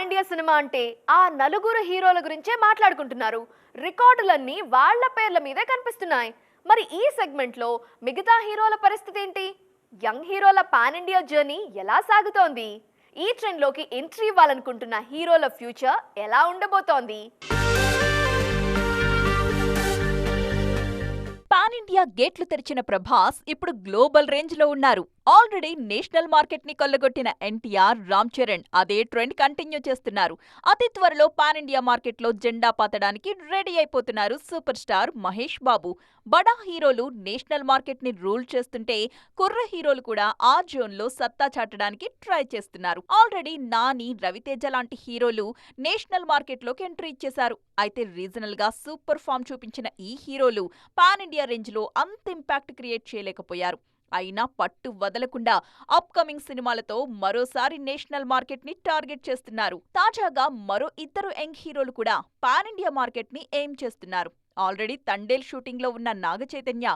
Pan India cinema అంటే ఆ నలుగురు హీరోల గురించే మాట్లాడుకుంటున్నారు. రికార్డులన్నీ వాళ్ళ పేర్ల మీదే కనిపిస్తున్నాయి. మరి ఈ సెగ్మెంట్ లో మిగతా హీరోల పరిస్థితి ఏంటి? యంగ్ హీరోల పాన్ ఇండియా జర్నీ ఎలా సాగుతోంది? ఈ ట్రెండ్ లోకి ఎంట్రీ ఇవ్వాలనుకుంటున్న హీరోల ఫ్యూచర్ ఎలా ఉండబోతోంది? పాన్ ఇండియా గేట్లు తెరిచిన ప్రభాస్ ఇప్పుడు గ్లోబల్ రేంజ్ లో ఉన్నారు. ఆల్రెడీ నేషనల్ మార్కెట్ ని కొల్లగొట్టిన ఎన్టీఆర్, రామ్ చరణ్ అదే ట్రెండ్ కంటిన్యూ చేస్తున్నారు. అతి త్వరలో పాన్ ఇండియా మార్కెట్ లో జెండా పాతడానికి రెడీ అయిపోతున్నారు సూపర్ స్టార్ మహేష్ బాబు. బడా హీరోలు నేషనల్ మార్కెట్ ని రూల్ చేస్తుంటే కుర్ర హీరోలు కూడా ఆ జోన్ లో సత్తా చాటడానికి ట్రై చేస్తున్నారు. ఆల్రెడీ నాని, రవితేజ లాంటి హీరోలు నేషనల్ మార్కెట్ లోకి ఎంట్రీ ఇచ్చేశారు. అయితే రీజనల్ గా సూపర్ ఫామ్ చూపించిన ఈ హీరోలు పాన్ ఇండియా రేంజ్ లో అంత ఇంపాక్ట్ క్రియేట్ చేయలేకపోయారు. అయినా పట్టు వదలకుండా అప్కమింగ్ సినిమాలతో మరోసారి నేషనల్ మార్కెట్ ని టార్గెట్ చేస్తున్నారు. తాజాగా మరో ఇద్దరు యంగ్ హీరోలు కూడా పాన్ ఇండియా మార్కెట్ ని ఎయిమ్ చేస్తున్నారు. ఆల్రెడీ తండేల్ షూటింగ్ లో ఉన్న నాగ చైతన్య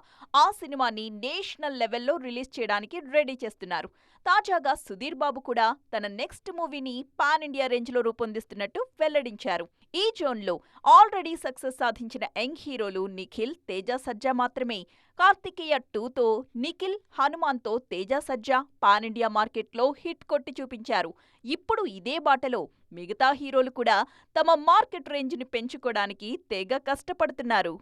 ఆ సినిమాని నేషనల్ లెవెల్లో రిలీజ్ చేయడానికి రెడీ చేస్తున్నారు. తాజాగా సుధీర్ బాబు కూడా తన నెక్స్ట్ మూవీని పాన్ ఇండియా రేంజ్ లో రూపొందిస్తున్నట్టు వెల్లడించారు. ఈ జోన్లో ఆల్రెడీ సక్సెస్ సాధించిన యంగ్ హీరోలు నిఖిల్, తేజ సజ్జా మాత్రమే. కార్తికేయ 2తో నిఖిల్, హనుమాన్తో తేజ సజ్జా పాన్ ఇండియా మార్కెట్లో హిట్ కొట్టి చూపించారు. ఇప్పుడు ఇదే బాటలో మిగతా హీరోలు కూడా తమ మార్కెట్ రేంజ్ని పెంచుకోవడానికి తెగ కష్టపడుతున్నారు.